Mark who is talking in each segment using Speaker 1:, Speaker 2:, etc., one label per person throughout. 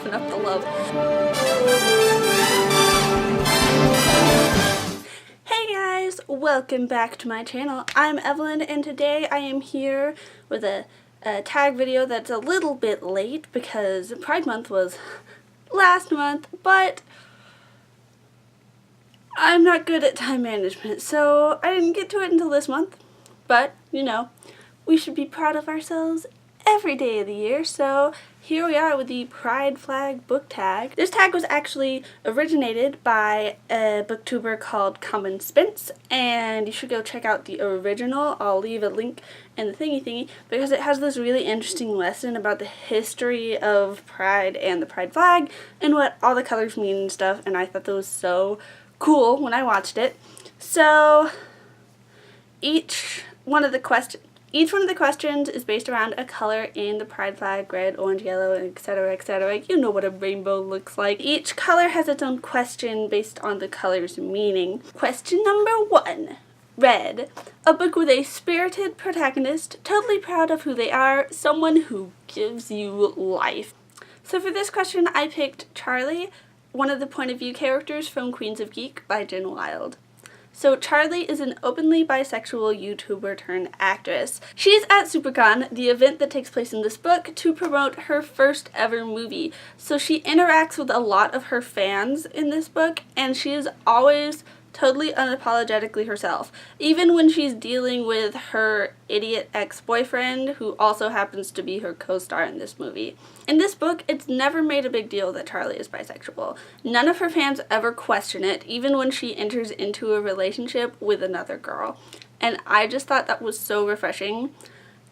Speaker 1: soften up the love. Hey guys, welcome back to my channel. I'm Evelyn, and today I am here with a tag video that's a little bit late because Pride Month was last month, but I'm not good at time management, so I didn't get to it until this month. But, you know, we should be proud of ourselves every day of the year, so here we are with the Pride Flag book tag. This tag was actually originated by a booktuber called Common Spence, and you should go check out the original. I'll leave a link in the thingy because it has this really interesting lesson about the history of Pride and the Pride flag and what all the colors mean and stuff, and I thought that was so cool when I watched it. So each one of the questions is based around a color in the Pride flag: red, orange, yellow, etc., etc. You know what a rainbow looks like. Each color has its own question based on the color's meaning. Question number 1. Red. A book with a spirited protagonist, totally proud of who they are, someone who gives you life. So for this question, I picked Charlie, one of the point of view characters from Queens of Geek by Jen Wilde. So Charlie is an openly bisexual YouTuber turned actress. She's at SuperCon, the event that takes place in this book, to promote her first ever movie. So she interacts with a lot of her fans in this book, and she is always totally unapologetically herself, even when she's dealing with her idiot ex-boyfriend, who also happens to be her co-star in this movie. In this book, it's never made a big deal that Charlie is bisexual. None of her fans ever question it, even when she enters into a relationship with another girl. And I just thought that was so refreshing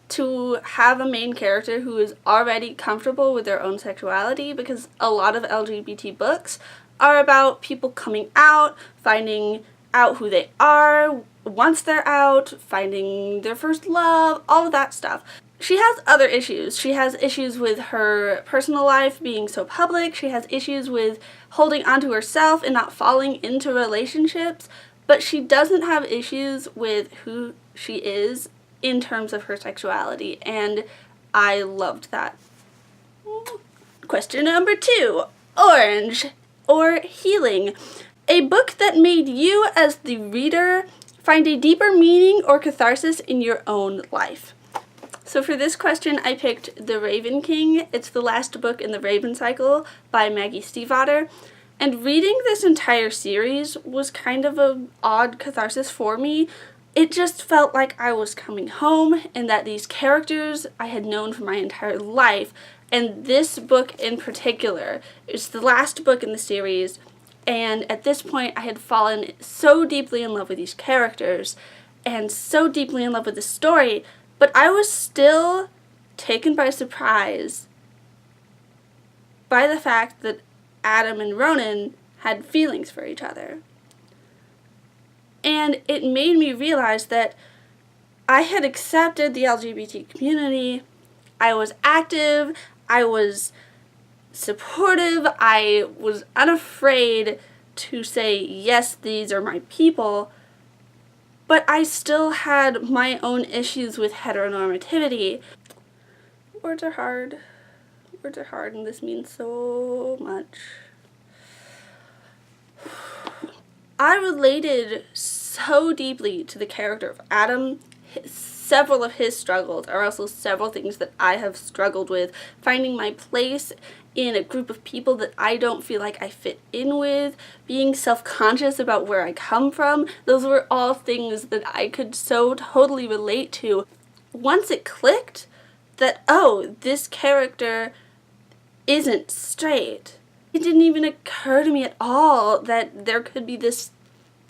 Speaker 1: to have a main character who is already comfortable with their own sexuality, because a lot of LGBT books are about people coming out, finding out who they are once they're out, finding their first love, all of that stuff. She has other issues. She has issues with her personal life being so public. She has issues with holding onto herself and not falling into relationships, but she doesn't have issues with who she is in terms of her sexuality, and I loved that. Question number 2. Orange, or Healing. A book that made you, as the reader, find a deeper meaning or catharsis in your own life. So for this question, I picked The Raven King. It's the last book in the Raven cycle by Maggie Stiefvater. And reading this entire series was kind of an odd catharsis for me. It just felt like I was coming home, and that these characters I had known for my entire life, and this book in particular is the last book in the series, and at this point I had fallen so deeply in love with these characters and so deeply in love with the story, but I was still taken by surprise by the fact that Adam and Ronan had feelings for each other. And it made me realize that I had accepted the LGBT community. I was active, I was supportive, I was unafraid to say, yes, these are my people, but I still had my own issues with heteronormativity. Words are hard. Words are hard, and this means so much. I related so deeply to the character of Adam. Several of his struggles are also several things that I have struggled with. Finding my place in a group of people that I don't feel like I fit in with, being self-conscious about where I come from, those were all things that I could so totally relate to. Once it clicked that, oh, this character isn't straight, it didn't even occur to me at all that there could be this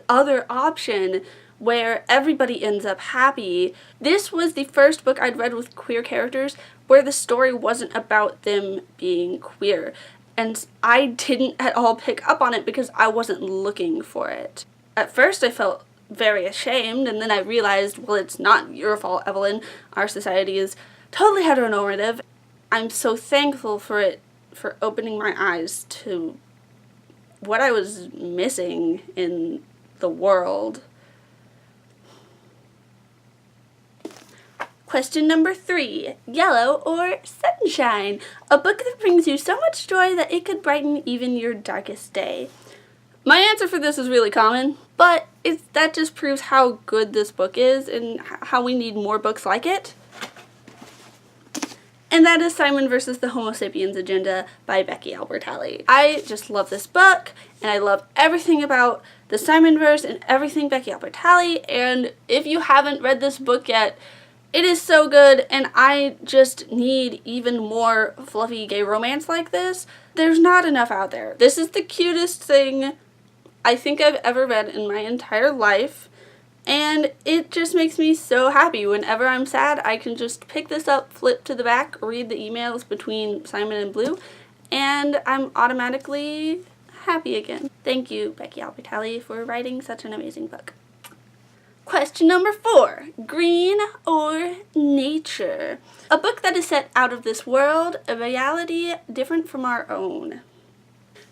Speaker 1: other option where everybody ends up happy. This was the first book I'd read with queer characters where the story wasn't about them being queer, and I didn't at all pick up on it because I wasn't looking for it. At first I felt very ashamed, and then I realized, well, it's not your fault, Evelyn. Our society is totally heteronormative. I'm so thankful for it, for opening my eyes to what I was missing in the world. Question number 3, Yellow or Sunshine? A book that brings you so much joy that it could brighten even your darkest day. My answer for this is really common, but that just proves how good this book is and how we need more books like it. And that is Simon vs. the Homo Sapiens Agenda by Becky Albertalli. I just love this book, and I love everything about the Simonverse and everything Becky Albertalli, and if you haven't read this book yet, it is so good, and I just need even more fluffy gay romance like this. There's not enough out there. This is the cutest thing I think I've ever read in my entire life, and it just makes me so happy. Whenever I'm sad, I can just pick this up, flip to the back, read the emails between Simon and Blue, and I'm automatically happy again. Thank you, Becky Albertalli, for writing such an amazing book. Question number 4, Green or Nature? A book that is set out of this world, a reality different from our own.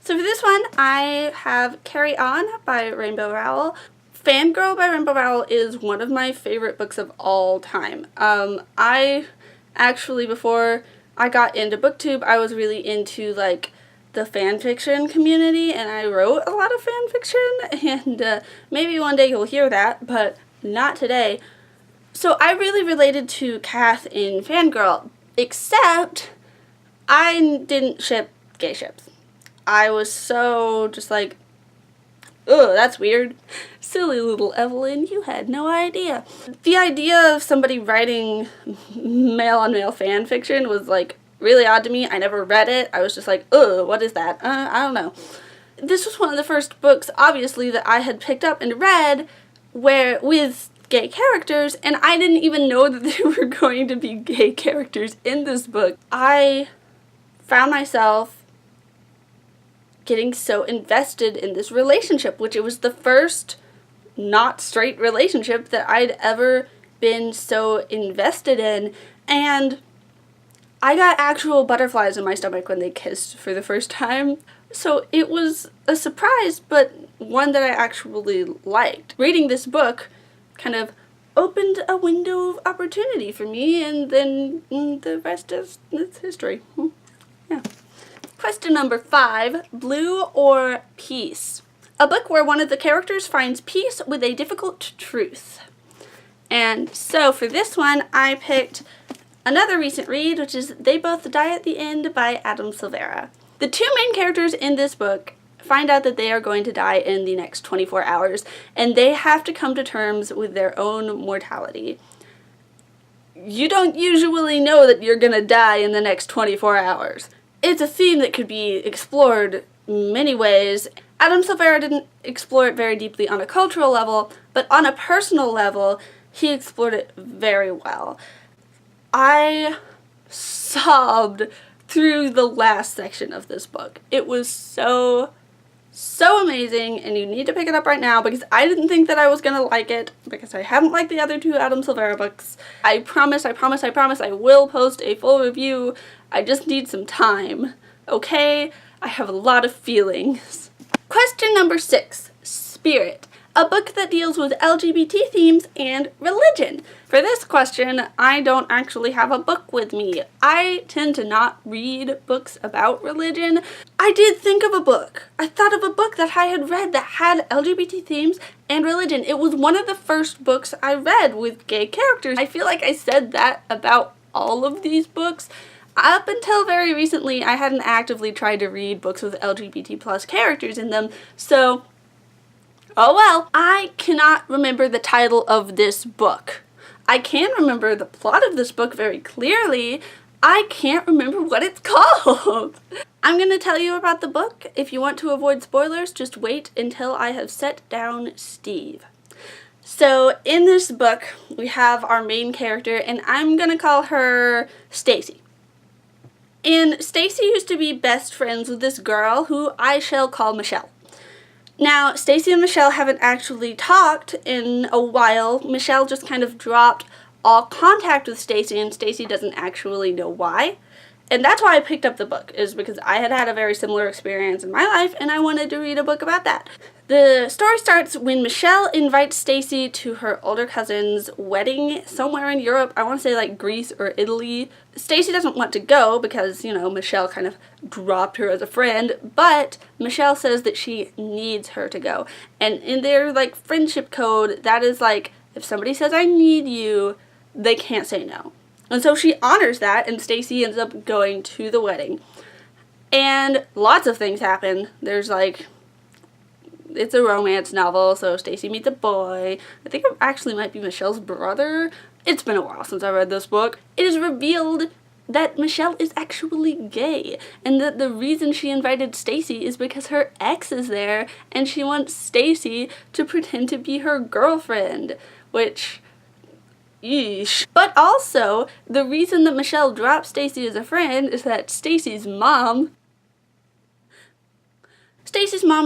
Speaker 1: So for this one, I have Carry On by Rainbow Rowell. Fangirl by Rainbow Rowell is one of my favorite books of all time. I actually, before I got into BookTube, I was really into like the fan fiction community, and I wrote a lot of fan fiction, and maybe one day you'll hear that, but not today. So I really related to Kath in Fangirl, except I didn't ship gay ships. I was so just like, ugh, that's weird. Silly little Evelyn, you had no idea. The idea of somebody writing male-on-male fan fiction was like really odd to me. I never read it. I was just like, ugh, what is that? I don't know. This was one of the first books, obviously, that I had picked up and read with gay characters, and I didn't even know that there were going to be gay characters in this book. I found myself getting so invested in this relationship, which it was the first not straight relationship that I'd ever been so invested in, and I got actual butterflies in my stomach when they kissed for the first time. So it was a surprise, but one that I actually liked. Reading this book kind of opened a window of opportunity for me, and then the rest is history. Yeah. Question number 5, Blue or Peace? A book where one of the characters finds peace with a difficult truth. And so for this one, I picked another recent read, which is They Both Die at the End by Adam Silvera. The two main characters in this book find out that they are going to die in the next 24 hours, and they have to come to terms with their own mortality. You don't usually know that you're going to die in the next 24 hours. It's a theme that could be explored many ways. Adam Silvera didn't explore it very deeply on a cultural level, but on a personal level, he explored it very well. I sobbed through the last section of this book. It was so amazing, and you need to pick it up right now because I didn't think that I was going to like it because I haven't liked the other two Adam Silvera books. I promise I will post a full review. I just need some time, okay? I have a lot of feelings. Question number 6, Spirit. A book that deals with LGBT themes and religion. For this question, I don't actually have a book with me. I tend to not read books about religion. I did think of a book. I thought of a book that I had read that had LGBT themes and religion. It was one of the first books I read with gay characters. I feel like I said that about all of these books. Up until very recently, I hadn't actively tried to read books with LGBT plus characters in them, so oh well. I cannot remember the title of this book. I can remember the plot of this book very clearly. I can't remember what it's called. I'm going to tell you about the book. If you want to avoid spoilers, just wait until I have set down Steve. So in this book, we have our main character, and I'm going to call her Stacy. And Stacy used to be best friends with this girl who I shall call Michelle. Now, Stacy and Michelle haven't actually talked in a while. Michelle just kind of dropped all contact with Stacy, and Stacy doesn't actually know why. And that's why I picked up the book, is because I had had a very similar experience in my life, and I wanted to read a book about that. The story starts when Michelle invites Stacy to her older cousin's wedding somewhere in Europe. I want to say like Greece or Italy. Stacy doesn't want to go because, you know, Michelle kind of dropped her as a friend, but Michelle says that she needs her to go. And in their like friendship code, that is like, if somebody says I need you, they can't say no. And so she honors that, and Stacy ends up going to the wedding. And lots of things happen. There's like, it's a romance novel, so Stacy meets a boy. I think it actually might be Michelle's brother. It's been a while since I read this book. It is revealed that Michelle is actually gay, and that the reason she invited Stacy is because her ex is there, and she wants Stacy to pretend to be her girlfriend, which, yeesh. But also, the reason that Michelle dropped Stacy as a friend is that Stacy's mom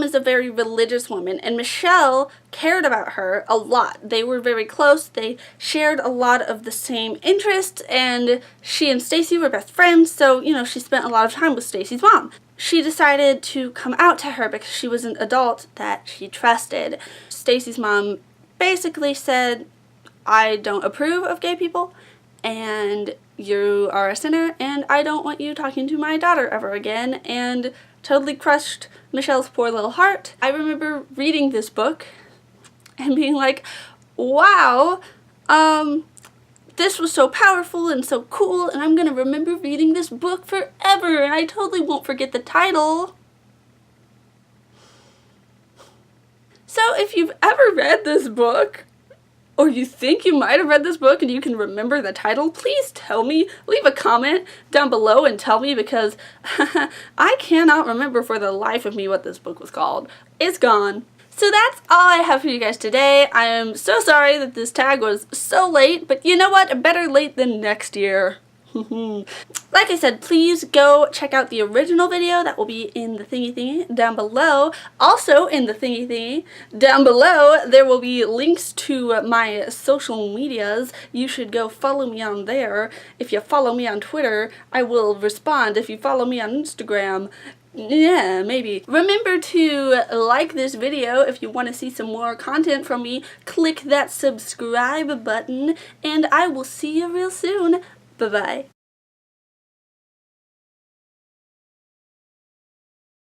Speaker 1: is a very religious woman, and Michelle cared about her a lot. They were very close. They shared a lot of the same interests, and she and Stacy were best friends, so, you know, she spent a lot of time with Stacy's mom. She decided to come out to her because she was an adult that she trusted. Stacy's mom basically said, I don't approve of gay people, and you are a sinner, and I don't want you talking to my daughter ever again, and totally crushed Michelle's poor little heart. I remember reading this book and being like, wow, this was so powerful and so cool, and I'm gonna remember reading this book forever, and I totally won't forget the title. So if you've ever read this book, or you think you might have read this book and you can remember the title, please tell me. Leave a comment down below and tell me, because I cannot remember for the life of me what this book was called. It's gone. So that's all I have for you guys today. I am so sorry that this tag was so late, but you know what? Better late than next year. Like I said, please go check out the original video. That will be in the thingy down below. Also in the thingy down below, there will be links to my social medias. You should go follow me on there. If you follow me on Twitter, I will respond. If you follow me on Instagram, yeah, maybe. Remember to like this video if you want to see some more content from me. Click that subscribe button, and I will see you real soon. Bye-bye.